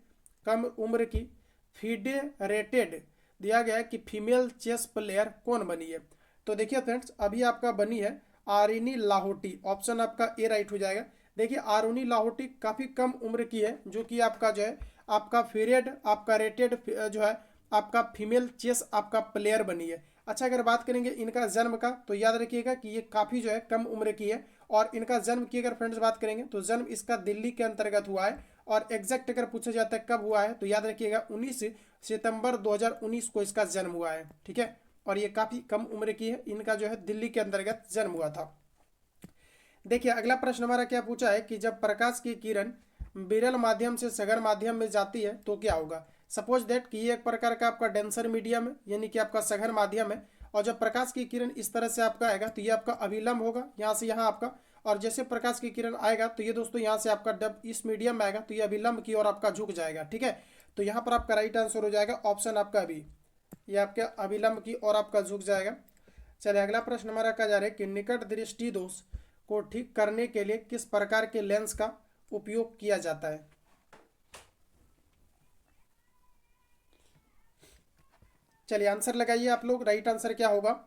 कम उम्र की फेडरेटेड दिया गया है कि फीमेल चेस प्लेयर कौन बनी है। तो देखिए फ्रेंड्स अभी आपका बनी है आरिनी लाहोटी, ऑप्शन आपका ए राइट हो जाएगा। देखिए आरुनी लाहोटी काफ़ी कम उम्र की है, जो कि आपका जो है आपका फेरेड आपका रेटेड जो है आपका फीमेल चेस आपका प्लेयर बनी है। अच्छा अगर बात करेंगे इनका जन्म का तो याद रखिएगा कि ये काफ़ी जो है कम उम्र की है। और इनका जन्म की अगर फ्रेंड्स बात करेंगे तो जन्म इसका दिल्ली के अंतर्गत हुआ है। और एग्जैक्ट अगर पूछा जाता है कब हुआ है तो याद रखिएगा 19 सितंबर 2019 को इसका जन्म हुआ है, ठीक है। और ये काफ़ी कम उम्र की है, इनका जो है दिल्ली के अंतर्गत जन्म हुआ था। देखिए अगला प्रश्न हमारा क्या पूछा है कि जब प्रकाश की किरण विरल माध्यम से सघन माध्यम में जाती है तो क्या होगा। सपोज दैट कि ये एक प्रकार का आपका डेंसर मीडियम है, यानी कि आपका सघन माध्यम है। और जब प्रकाश की किरण इस तरह से आपका आएगा तो ये आपका अभिलंब होगा यहाँ से यहाँ आपका। और जैसे प्रकाश की किरण आएगा तो ये दोस्तों यहाँ से आपका जब इस मीडियम में आएगा तो ये अभिलंब की ओर आपका झुक जाएगा, ठीक है। तो यहाँ पर आपका राइट आंसर हो जाएगा ऑप्शन आपका बी, ये आपके अभिलंब की ओर आपका झुक जाएगा। चलिए अगला प्रश्न हमारा कहा जा रहा है कि निकट दृष्टि दोष को ठीक करने के लिए किस प्रकार के लेंस का उपयोग किया जाता है। चलिए आंसर लगाइए आप लोग, राइट आंसर क्या होगा।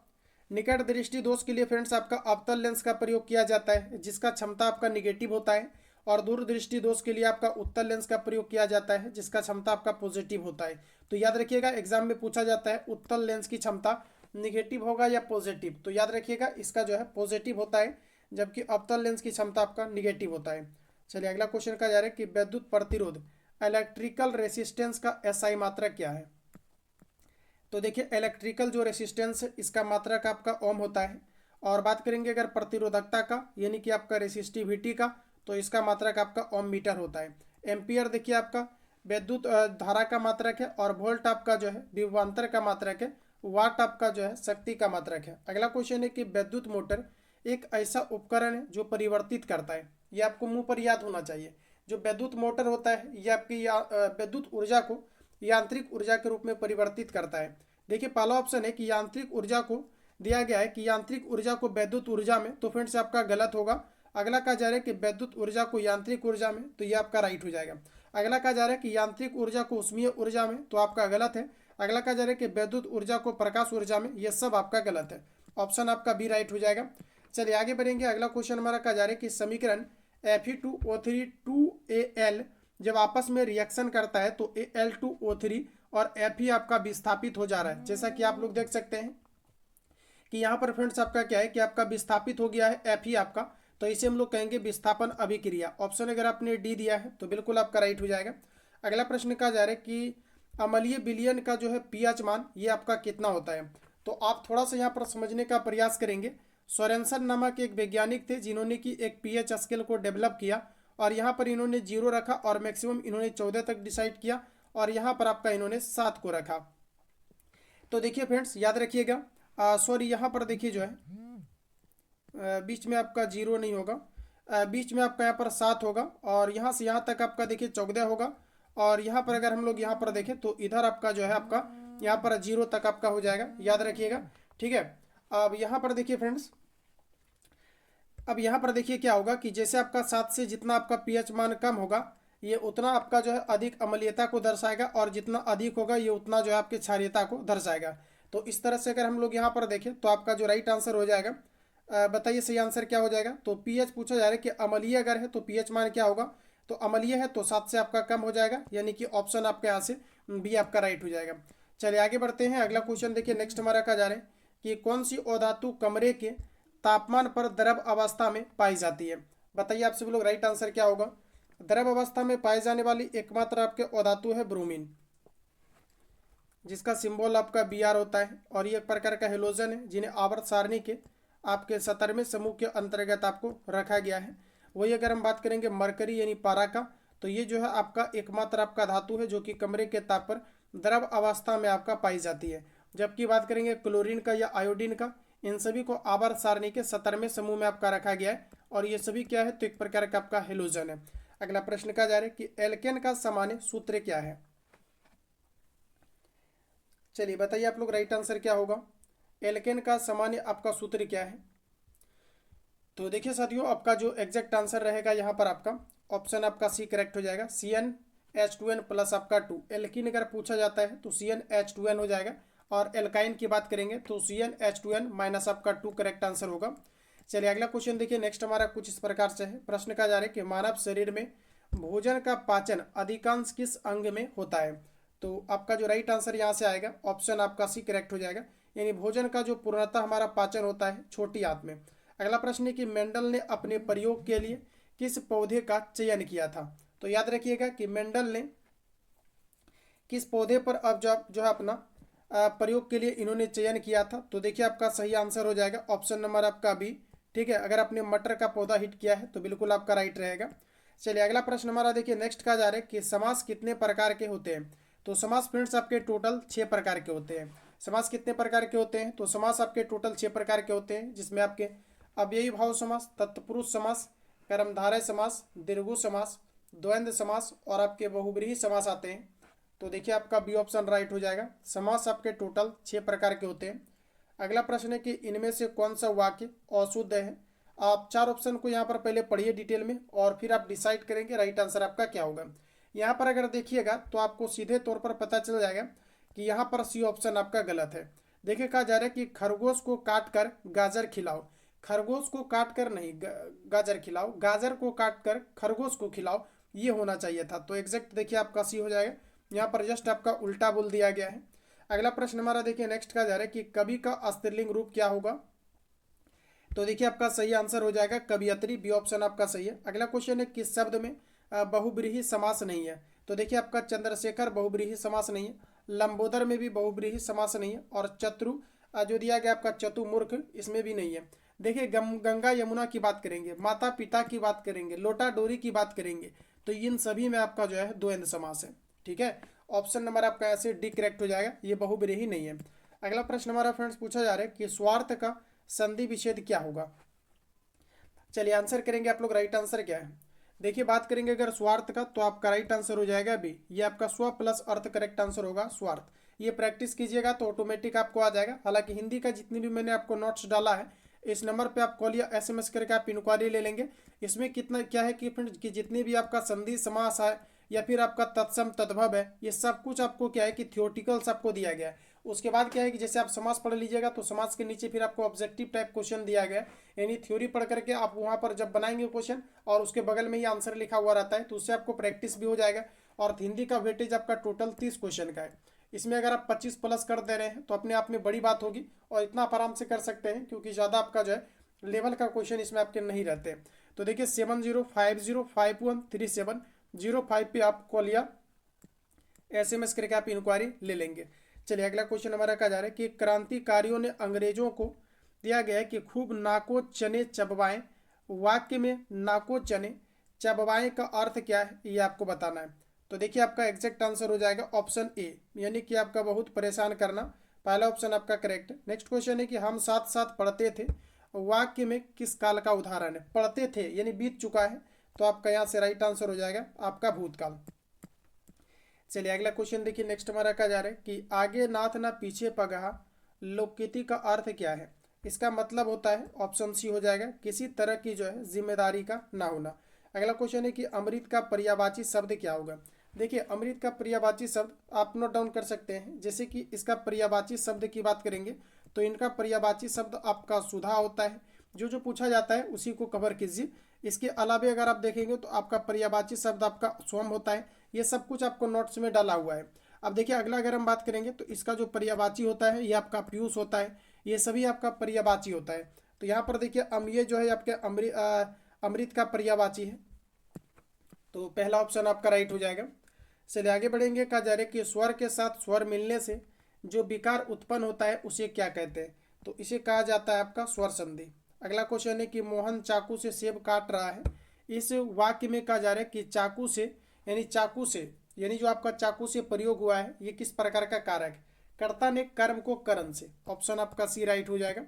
निकट दृष्टि दोष के लिए फ्रेंड्स आपका अवतल लेंस का प्रयोग किया जाता है जिसका क्षमता आपका निगेटिव होता है। और दूर दृष्टि दोष के लिए आपका उत्तल लेंस का प्रयोग किया जाता है जिसका क्षमता आपका पॉजिटिव होता है। तो याद रखिएगा एग्जाम में पूछा जाता है उत्तल लेंस की क्षमता निगेटिव होगा या पॉजिटिव, तो याद रखिएगा इसका जो है पॉजिटिव होता है, जबकि अवतल लेंस की क्षमता आपका निगेटिव होता है। चलिए अगला क्वेश्चन का जा रहा है कि विद्युत प्रतिरोध इलेक्ट्रिकल रेसिस्टेंस का एसआई मात्रा क्या है। तो देखिए इलेक्ट्रिकल जो रेसिस्टेंस है इसका मात्रक आपका ओम होता है। और बात करेंगे अगर प्रतिरोधकता का यानी कि आपका रेसिस्टिविटी का, तो इसका मात्रक आपका ओम मीटर होता है। एम्पियर देखिए आपका विद्युत धारा का मात्रक है, और वोल्ट आपका जो है विभवांतर का मात्रक है, वाट आपका जो है शक्ति का मात्रक है। अगला क्वेश्चन है कि विद्युत मोटर एक ऐसा उपकरण है जो परिवर्तित करता है, ये आपको मुंह पर याद होना चाहिए। जो विद्युत मोटर होता है ये आपकी विद्युत ऊर्जा को यांत्रिक ऊर्जा के रूप में परिवर्तित करता है। देखिए पहला ऑप्शन है कि यांत्रिक ऊर्जा को दिया गया है कि यांत्रिक ऊर्जा को विद्युत ऊर्जा में, तो फ्रेंड्स आपका गलत होगा। अगला कहा जा रहा है कि विद्युत ऊर्जा को यांत्रिक ऊर्जा में, तो ये आपका राइट हो जाएगा। अगला कहा जा रहा है कि यांत्रिक ऊर्जा को ऊष्मीय ऊर्जा में, तो आपका गलत है। अगला कहा जा रहा है कि विद्युत ऊर्जा को प्रकाश ऊर्जा में, ये सब आपका गलत है। ऑप्शन आपका बी राइट हो जाएगा। चलिए आगे बढ़ेंगे। अगला क्वेश्चन हमारा कहा जा रहा है कि समीकरण Fe2O3 2Al जब आपस में रिएक्शन करता है तो Al2O3 और Fe आपका विस्थापित हो जा रहा है। जैसा कि आप लोग देख सकते हैं कि यहाँ पर फ्रेंड्स आपका क्या है कि आपका विस्थापित हो गया है Fe आपका, तो इसे हम लोग कहेंगे विस्थापन अभिक्रिया। ऑप्शन अगर आपने डी दिया है तो बिल्कुल आपका राइट हो जाएगा। अगला प्रश्न कहा जा रहा है कि अम्लीय विलयन का जो है पीएच मान ये आपका कितना होता है। तो आप थोड़ा सा यहाँ पर समझने का प्रयास करेंगे। सोरेनसन नामक एक वैज्ञानिक थे जिन्होंने की एक पीएच स्केल को डेवलप किया, और यहाँ पर इन्होंने 0 रखा और मैक्सिमम इन्होंने 14 तक डिसाइड किया, और यहाँ पर आपका इन्होंने 7 को रखा। तो देखिए फ्रेंड्स याद रखिएगा, सॉरी यहाँ पर देखिए जो है बीच में आपका 0 नहीं होगा, बीच में आपका यहाँ पर 7 होगा, और यहाँ से यहाँ तक आपका देखिए 14 होगा, और यहाँ पर अगर हम लोग यहाँ पर देखें तो इधर आपका जो है आपका यहाँ पर 0 तक आपका हो जाएगा, याद रखिएगा। ठीक है, अब यहाँ पर देखिए फ्रेंड्स, अब यहाँ पर देखिए क्या होगा कि जैसे आपका 7 से जितना आपका पीएच मान कम होगा ये उतना आपका जो है अधिक अम्लीयता को दर्शाएगा, और जितना अधिक होगा ये उतना जो है आपकी क्षारीयता को दर्शाएगा। तो इस तरह से अगर हम लोग यहाँ पर देखें तो आपका जो राइट आंसर हो जाएगा, बताइए सही आंसर क्या हो जाएगा। तो पीएच पूछा जा रहा है कि अम्लीय अगर है तो पीएच मान क्या होगा, तो अम्लीय है तो 7 से आपका कम हो जाएगा, यानी कि ऑप्शन आपके यहाँ से बी आपका राइट हो जाएगा। चलिए आगे बढ़ते हैं। अगला क्वेश्चन देखिए नेक्स्ट हमारा कहा जा रहा है कि कौन सी अधातु कमरे के तापमान पर द्रव अवस्था में पाई जाती है। बताइए आप सभी लोग राइट आंसर क्या होगा। द्रव अवस्था में पाई जाने वाली एकमात्र आपके अधातु है ब्रोमीन, जिसका सिंबल आपका Br होता है, और ये एक प्रकार का हेलोजन है जिन्हें आवर्त सारणी के आपके 17वें समूह के अंतर्गत आपको रखा गया है। वही अगर हम बात करेंगे मरकरी यानी पारा का, तो ये जो है आपका एकमात्र आपका धातु है जो कि कमरे के ताप पर द्रव अवस्था में आपका पाई जाती है। जबकि बात करेंगे क्लोरीन का या आयोडीन का, इन सभी को आवर्त सारणी के 17वें समूह में आपका रखा गया है, और ये सभी क्या है तो एक प्रकार का आपका हेलोजन है। अगला प्रश्न कहा जा रहा है कि एल्केन का सामान्य सूत्र क्या है। चलिए बताइए आप लोग राइट आंसर क्या होगा। एल्केन का सामान्य आपका सूत्र क्या है। तो देखिए साथियों आपका जो एग्जैक्ट आंसर रहेगा यहाँ पर आपका ऑप्शन आपका सी करेक्ट हो जाएगा। CnH2n प्लस आपका 2। एल्कीन अगर पूछा जाता है तो CnH2n हो जाएगा, और एल्काइन की बात करेंगे तो CnH2n माइनस आपका 2 करेक्ट आंसर होगा। चलिए अगला क्वेश्चन देखिए नेक्स्ट हमारा कुछ इस प्रकार से है। प्रश्न कहा जा रहा है कि मानव शरीर में भोजन का पाचन अधिकांश किस अंग में होता है। तो आपका जो राइट आंसर यहाँ से आएगा ऑप्शन आपका सी करेक्ट हो जाएगा, यानी भोजन का जो पूर्णतः हमारा पाचन होता है छोटी आंत में। अगला प्रश्न है कि मेंडल ने अपने प्रयोग के लिए किस पौधे का चयन किया था। तो याद रखिएगा कि मेंडल ने किस पौधे पर अब जो है अपना प्रयोग के लिए इन्होंने चयन किया था। तो देखिए आपका सही आंसर हो जाएगा ऑप्शन नंबर आपका बी। ठीक है, अगर आपने मटर का पौधा हिट किया है तो बिल्कुल आपका राइट रहेगा। चलिए अगला प्रश्न हमारा देखिए नेक्स्ट कहा जा रहा है कि समास कितने प्रकार के होते हैं। तो समास फ्रेंड्स आपके टोटल 6 प्रकार के होते हैं। समास कितने प्रकार के होते हैं, तो समास आपके टोटल 6 प्रकार के होते हैं, जिसमें आपके अव्ययी भाव समास, तत्पुरुष समास, कर्मधारय समास, दीर्घु समास, द्वंद्व समास और आपके बहुब्रीहि समास आते हैं। तो देखिए आपका बी ऑप्शन राइट हो जाएगा। समास आपके टोटल 6 प्रकार के होते हैं। अगला प्रश्न है कि इनमें से कौन सा वाक्य अशुद्ध है। आप 4 ऑप्शन को यहाँ पर पहले पढ़िए डिटेल में, और फिर आप डिसाइड करेंगे राइट आंसर आपका क्या होगा। यहाँ पर अगर देखिएगा तो आपको सीधे तौर पर पता चल जाएगा कि यहाँ पर सी ऑप्शन आपका गलत है। देखिए कहा जा रहा है कि खरगोश को काट कर गाजर खिलाओ। खरगोश को काट कर नहीं गाजर खिलाओ, गाजर को काट कर खरगोश को खिलाओ, ये होना चाहिए था। तो एग्जैक्ट देखिए आपका सी हो जाएगा, यहाँ पर जस्ट आपका उल्टा बोल दिया गया है। अगला प्रश्न हमारा देखिए नेक्स्ट कहा जा रहा है कि कवि का स्त्रीलिंग रूप क्या होगा। तो देखिए आपका सही आंसर हो जाएगा कवियत्री, बी ऑप्शन आपका सही है। अगला क्वेश्चन है किस शब्द में बहुब्रीहि समास नहीं है। तो देखिए आपका चंद्रशेखर बहुब्रीहि समास नहीं है। लंबोदर में भी बहुब्रीहि समास नहीं है, और चतुर जो दिया गया आपका चतुर्मुख इसमें भी नहीं है। देखिए गंगा यमुना की बात करेंगे, माता पिता की बात करेंगे, लोटा डोरी की बात करेंगे, तो इन सभी में आपका जो है द्वंद्व समास है। ठीक है, ऑप्शन नंबर आपका ऐसे डी करेक्ट हो जाएगा, ये बहुब्रीहि नहीं है। अगला प्रश्न हमारा फ्रेंड्स पूछा जा रहा है कि स्वार्थ का संधि विच्छेद क्या होगा। चलिए आंसर करेंगे आप लोग, राइट आंसर क्या है। देखिए बात करेंगे अगर स्वार्थ का, तो आपका राइट आंसर हो जाएगा बी, ये आपका स्व प्लस अर्थ करेक्ट आंसर होगा स्वार्थ। ये प्रैक्टिस कीजिएगा तो ऑटोमेटिक आपको आ जाएगा। हालांकि हिंदी का जितनी भी मैंने आपको नोट्स डाला है, इस नंबर पे आप कॉल या एसएमएस करके आप इंक्वायरी ले लेंगे। इसमें कितना क्या है कि फ्रेंड्स कि जितने भी आपका संधि समास है या फिर आपका तत्सम तद्भव है, ये सब कुछ आपको क्या है कि थियोटिकल्स आपको दिया गया है। उसके बाद क्या है कि जैसे आप समास पढ़ लीजिएगा तो समास के नीचे फिर आपको ऑब्जेक्टिव टाइप क्वेश्चन दिया गया है, यानी थ्योरी पढ़ करके आप वहाँ पर जब बनाएंगे क्वेश्चन और उसके बगल में ही आंसर लिखा हुआ रहता है, तो उससे आपको प्रैक्टिस भी हो जाएगा। और हिंदी का वेटेज आपका टोटल 30 क्वेश्चन का है। इसमें अगर आप 25 प्लस कर दे रहे हैं तो अपने आप में बड़ी बात होगी, और इतना आप आराम से कर सकते हैं क्योंकि ज़्यादा आपका जो है लेवल का क्वेश्चन इसमें आपके नहीं रहते। तो देखिए 7050513705 पे आप कॉल या एसएमएस करके आप इंक्वायरी ले लेंगे। चलिए अगला क्वेश्चन हमारा कहा जा रहा है कि क्रांतिकारियों ने अंग्रेजों को दिया गया है कि खूब नाको चने चबवाएं। वाक्य में नाको चने चबवाएं का अर्थ क्या है ये आपको बताना है। तो देखिए आपका एग्जैक्ट आंसर हो जाएगा ऑप्शन ए, यानी कि आपका बहुत परेशान करना, पहला ऑप्शन आपका करेक्ट है। नेक्स्ट क्वेश्चन है कि हम साथ साथ पढ़ते थे, वाक्य में किस काल का उदाहरण है। पढ़ते थे यानी बीत चुका है, तो आपका यहाँ से राइट आंसर हो जाएगा आपका भूतकाल। चलिए अगला क्वेश्चन देखिए, नेक्स्ट हमारा कहा जा रहा है कि आगे नाथ ना पीछे पगहा लोकगीति का अर्थ क्या है। इसका मतलब होता है ऑप्शन सी हो जाएगा किसी तरह की जो है जिम्मेदारी का ना होना। अगला क्वेश्चन है कि अमृत का पर्यायवाची शब्द क्या होगा। देखिए अमृत का पर्यायवाची शब्द आप नोट डाउन कर सकते हैं। जैसे कि इसका पर्यायवाची शब्द की बात करेंगे तो इनका पर्यायवाची शब्द आपका सुधा होता है। जो पूछा जाता है उसी को कवर कीजिए। इसके अलावा अगर आप देखेंगे तो आपका पर्यायवाची शब्द आपका स्वयं होता है। ये सब कुछ आपको नोट्स में डाला हुआ है। अब देखिए अगला अगर हम बात करेंगे तो इसका जो पर्यायवाची होता है ये आपका पीयूष होता है। ये सभी आपका पर्यायवाची होता है। तो यहाँ पर देखिए ये जो है आपके अमृत का पर्यायवाची है, तो पहला ऑप्शन आपका राइट हो जाएगा। चलिए आगे बढ़ेंगे। कहा जा रहा है कि स्वर के साथ स्वर मिलने से जो विकार उत्पन्न होता है उसे क्या कहते हैं। तो इसे कहा जाता है आपका स्वर संधि। अगला क्वेश्चन है कि मोहन चाकू से सेब काट रहा है। इस वाक्य में कहा जा रहा है कि चाकू से यानी जो आपका चाकू से प्रयोग हुआ है ये किस प्रकार का कारक है। कर्ता ने कर्म को करण से, ऑप्शन आपका सी राइट हो जाएगा।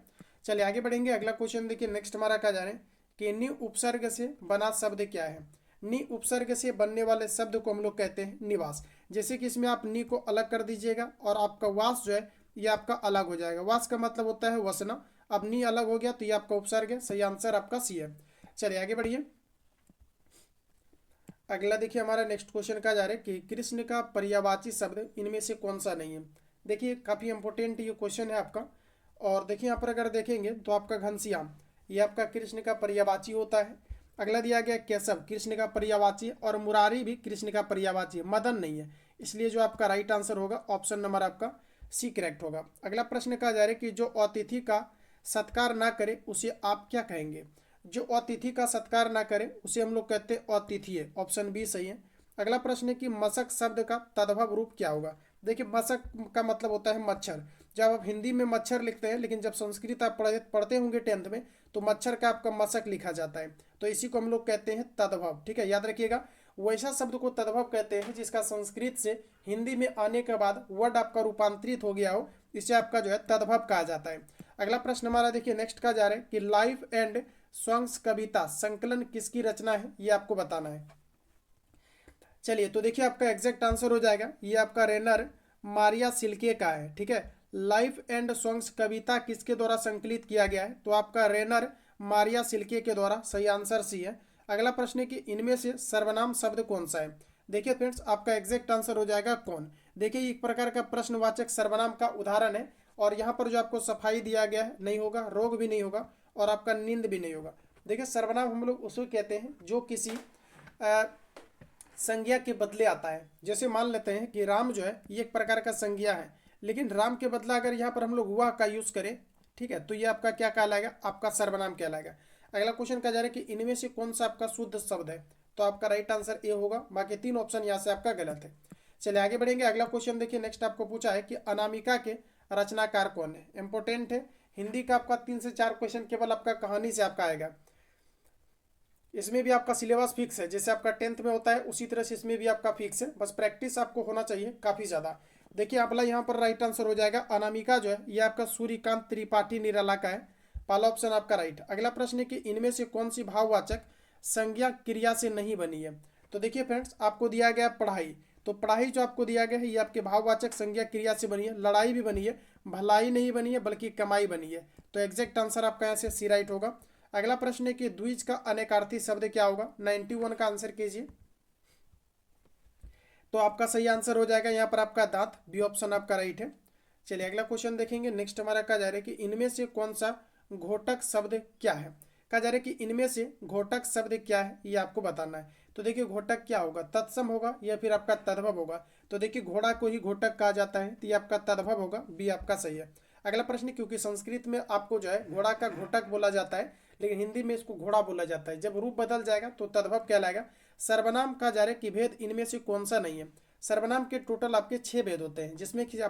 चलिए आगे बढ़ेंगे। अगला क्वेश्चन देखिए, नेक्स्ट हमारा कहा जा रहा है कि नि उपसर्ग से बना शब्द क्या है। नि उपसर्ग से बनने वाले शब्द को हम लोग कहते हैं निवास। जैसे कि इसमें आप नि को अलग कर दीजिएगा और आपका वास जो है ये आपका अलग हो जाएगा। वास का मतलब होता है वसना। अब नि अलग हो गया तो ये आपका उपसर्ग है। सही आंसर आपका सी है। चलिए आगे बढ़िए। अगला देखिए हमारा नेक्स्ट क्वेश्चन कहा जा रहा है कि कृष्ण का पर्यायवाची शब्द इनमें से कौन सा नहीं है। देखिए काफ़ी इंपॉर्टेंट ये क्वेश्चन है आपका। और देखिए यहाँ पर अगर देखेंगे तो आपका घनश्याम ये आपका कृष्ण का पर्यायवाची होता है। अगला दिया गया केशव कृष्ण का पर्यायवाची, और मुरारी भी कृष्ण का पर्यायवाची है, मदन नहीं है। इसलिए जो आपका राइट आंसर होगा ऑप्शन नंबर आपका सी करेक्ट होगा। अगला प्रश्न कहा जा रहा है कि जो अतिथि का सत्कार ना करे उसे आप क्या कहेंगे। जो अतिथि का सत्कार ना करे उसे हम लोग कहते हैं अतिथि, ऑप्शन बी सही है। अगला प्रश्न है कि मशक शब्द का तद्भव रूप क्या होगा। देखिए मशक का मतलब होता है मच्छर। जब आप हिंदी में मच्छर लिखते हैं, लेकिन जब संस्कृत आप पढ़ते होंगे 10th में, तो मच्छर का आपका मशक लिखा जाता है। तो इसी को हम लोग कहते हैं तद्भव। ठीक है, याद रखिएगा। वैसा शब्द को तद्भव कहते हैं जिसका संस्कृत से हिंदी में आने के बाद वर्ड आपका रूपांतरित हो गया हो, इसे आपका जो है तद्भव कहा जाता है। अगला प्रश्न हमारा देखिए नेक्स्ट का जा रहा है कि लाइफ एंड सॉन्ग्स कविता संकलन किसकी रचना है, ये आपको बताना है। चलिए तो देखिए आपका एग्जैक्ट आंसर हो जाएगा ये आपका रेनर मारिया सिल्के का है। ठीक है, लाइफ एंड सॉन्ग्स कविता किसके द्वारा संकलित किया गया है, तो आपका रेनर मारिया सिल्के के द्वारा। सही आंसर सी है। अगला प्रश्न है कि इनमें से सर्वनाम शब्द कौन सा है। देखिए फ्रेंड्स आपका एग्जैक्ट आंसर हो जाएगा कौन। देखिए एक प्रकार का प्रश्नवाचक सर्वनाम का उदाहरण है, और यहाँ पर जो आपको सफाई दिया गया है नहीं होगा, रोग भी नहीं होगा, और आपका नींद भी नहीं होगा। देखिए सर्वनाम हम लोग उसको कहते हैं जो किसी संज्ञा के बदले आता है। जैसे मान लेते हैं कि राम जो है ये एक प्रकार का संज्ञा है, लेकिन राम के बदला अगर यहाँ पर हम लोग वह का यूज़ करें, ठीक है, तो ये आपका क्या कहलाएगा, आपका सर्वनाम कहलाएगा। अगला क्वेश्चन कहा जा रहा है कि इनमें से कौन सा आपका शुद्ध शब्द है, तो आपका राइट आंसर ए होगा। बाकी तीन ऑप्शन यहाँ से आपका गलत है। चलिए आगे बढ़ेंगे। अगला क्वेश्चन देखिए, नेक्स्ट आपको पूछा है कि अनामिका के रचनाकार कौन है। इंपॉर्टेंट है, हिंदी का आपका 3 से 4 क्वेश्चन केवल आपका कहानी से आपका आएगा। इसमें भी आपका सिलेबस फिक्स है, जैसे आपका 10th में होता है उसी तरह से इसमें भी आपका फिक्स है, बस प्रैक्टिस आपको होना चाहिए काफ़ी ज़्यादा। देखिए आपला यहाँ पर राइट आंसर हो जाएगा अनामिका जो है ये आपका सूर्यकांत त्रिपाठी निराला का है, पहला ऑप्शन आपका राइट। अगला प्रश्न है कि इनमें से कौन सी भाववाचक संज्ञा क्रिया से नहीं बनी है। तो देखिए फ्रेंड्स, आपको दिया गया पढ़ाई, तो पढ़ाई जो आपको दिया गया है ये आपके भाववाचक संज्ञा क्रिया से बनी है। लड़ाई भी बनी है, भलाई नहीं बनी है बल्कि कमाई बनी है। तो एग्जैक्ट आंसर आपका यहाँ से सी राइट होगा। अगला प्रश्न है कि द्विज का अनेकार्थी शब्द क्या होगा। 91 का आंसर कीजिए। तो आपका सही आंसर हो जाएगा यहाँ पर आपका दांत, बी ऑप्शन आपका राइट है। चलिए अगला क्वेश्चन देखेंगे। नेक्स्ट हमारा कहा जा रहा है कि इनमें से कौन सा घोटक शब्द क्या है। कहा जा रहा है कि इनमें से घोटक शब्द क्या है ये आपको बताना है। तो देखिए घोटक क्या होगा, तत्सम होगा या फिर आपका तद्भव होगा। तो देखिए घोड़ा को ही घोटक कहा जाता है, तो ये आपका तद्भव होगा, बी आपका सही है। अगला प्रश्न, क्योंकि संस्कृत में आपको जो है घोड़ा का घोटक बोला जाता है, लेकिन हिंदी में इसको घोड़ा बोला जाता है। जब रूप बदल जाएगा तो तद्भव कहलाएगा। सर्वनाम का जा रहा है कि भेद इनमें से कौन सा नहीं है। सर्वनाम के टोटल आपके 6 भेद होते हैं, जिसमें कि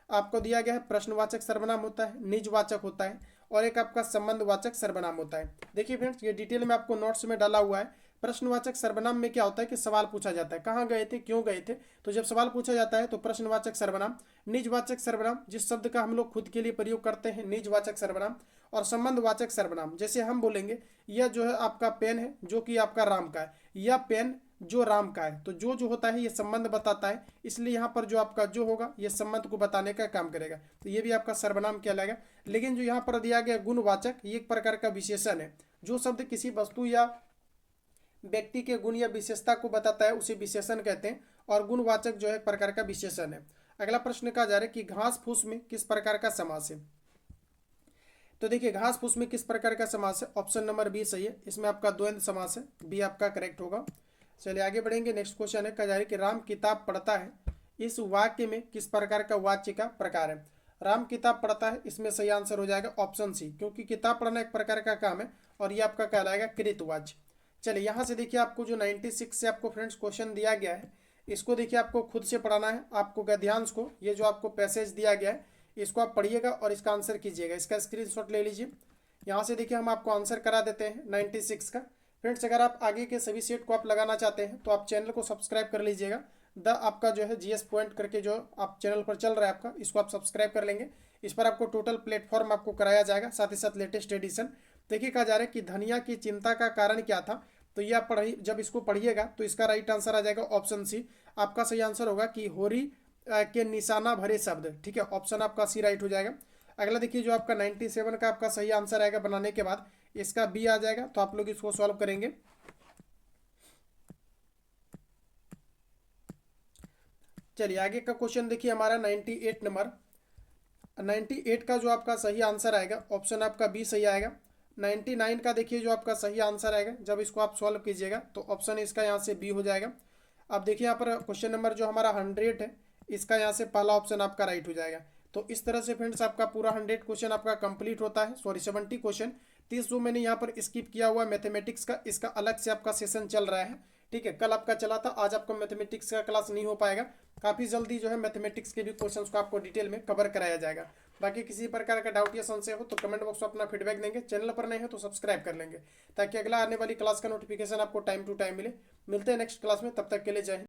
आपको दिया गया है प्रश्नवाचक सर्वनाम होता है, निजवाचक होता है और एक आपका संबंधवाचक सर्वनाम होता है। देखिए फ्रेंड्स, ये डिटेल में आपको नोट्स में डाला हुआ है। प्रश्नवाचक सर्वनाम में क्या होता है कि सवाल पूछा जाता है, कहाँ गए थे, क्यों गए थे। तो जब सवाल पूछा जाता है तो प्रश्नवाचक सर्वनाम। निजवाचक सर्वनाम, जिस शब्द का हम लोग खुद के लिए प्रयोग करते हैं, निजवाचक सर्वनाम। और संबंधवाचक सर्वनाम, जैसे हम बोलेंगे यह जो है आपका पेन है जो कि आपका राम का है, यह पेन जो राम का है। तो जो होता है ये संबंध बताता है, इसलिए यहाँ पर जो आपका जो होगा ये संबंध को बताने का काम करेगा, तो ये भी आपका सर्वनाम कहलाएगा। लेकिन जो यहाँ पर दिया गया गुणवाचक, ये एक प्रकार का विशेषण है। जो शब्द किसी वस्तु या व्यक्ति के गुण या विशेषता को बताता है उसे विशेषण कहते हैं, और गुणवाचक जो है एक प्रकार का विशेषण है। अगला प्रश्न कहा जा रहा है कि घास फूस में किस प्रकार का समास है। तो देखिए घास फूस में किस प्रकार का समास है, ऑप्शन नंबर बी सही है। इसमें आपका द्वंद्व समास है, बी आपका करेक्ट होगा। चलिए आगे बढ़ेंगे। नेक्स्ट क्वेश्चन है, कहा जा रहा है कि राम किताब पढ़ता है, इस वाक्य में किस प्रकार का वाच्य का प्रकार है। राम किताब पढ़ता है, इसमें सही आंसर हो जाएगा ऑप्शन सी, क्योंकि किताब पढ़ना एक प्रकार का काम है और ये आपका कहलाएगा कृतवाच्य। चलिए यहाँ से देखिए आपको जो 96 से आपको फ्रेंड्स क्वेश्चन दिया गया है, इसको देखिए आपको खुद से पढ़ाना है। आपको गद्यांश को, ये जो आपको पैसेज दिया गया है इसको आप पढ़िएगा और इसका आंसर कीजिएगा। इसका स्क्रीनशॉट ले लीजिए। यहाँ से देखिए हम आपको आंसर करा देते हैं 96 का। फ्रेंड्स अगर आप आगे के सभी सेट को आप लगाना चाहते हैं तो आप चैनल को सब्सक्राइब कर लीजिएगा। द आपका जो है जीएस पॉइंट करके जो आप चैनल पर चल रहा है आपका, इसको आप सब्सक्राइब कर लेंगे। इस पर आपको टोटल प्लेटफॉर्म आपको कराया जाएगा, साथ ही साथ लेटेस्ट एडिशन। देखिए कहा जा रहा है कि धनिया की चिंता का कारण क्या था। तो ये आप पढ़िए, जब इसको पढ़िएगा तो इसका राइट आंसर आ जाएगा ऑप्शन सी। आपका सही आंसर होगा कि होरी के निशाना भरे शब्द, ठीक है, ऑप्शन आपका सी राइट हो जाएगा। अगला देखिए जो आपका 97 का आपका सही आंसर आएगा बनाने के बाद, इसका बी आ जाएगा। तो आप लोग इसको सॉल्व करेंगे। चलिए आगे का क्वेश्चन देखिए हमारा 98 नंबर। 98 का जो आपका सही आंसर आएगा ऑप्शन आपका बी सही आएगा। 99 का देखिए जो आपका सही आंसर आएगा, जब इसको आप सॉल्व कीजिएगा तो ऑप्शन इसका यहाँ से बी हो जाएगा। अब देखिए यहाँ पर क्वेश्चन नंबर जो हमारा 100 है, इसका यहाँ से पहला ऑप्शन आपका राइट हो जाएगा। तो इस तरह से फ्रेंड्स आपका पूरा 100 क्वेश्चन आपका कंप्लीट होता है। Sorry 70 question. 30 जो मैंने यहाँ पर स्किप किया हुआ मैथमेटिक्स का, इसका अलग से आपका सेशन चल रहा है, ठीक है। कल आपका चला था, आज आपका मैथमेटिक्स का क्लास नहीं हो पाएगा। काफ़ी जल्दी जो है मैथमेटिक्स के भी क्वेश्चंस को आपको डिटेल में कवर कराया जाएगा। बाकी किसी प्रकार का डाउट या संशय हो तो कमेंट बॉक्स में अपना फीडबैक देंगे। चैनल पर नहीं है तो सब्सक्राइब कर लेंगे, ताकि अगला आने वाली क्लास का नोटिफिकेशन आपको टाइम टू टाइम मिले। मिलते हैं नेक्स्ट क्लास में, तब तक के लिए जय हिंद।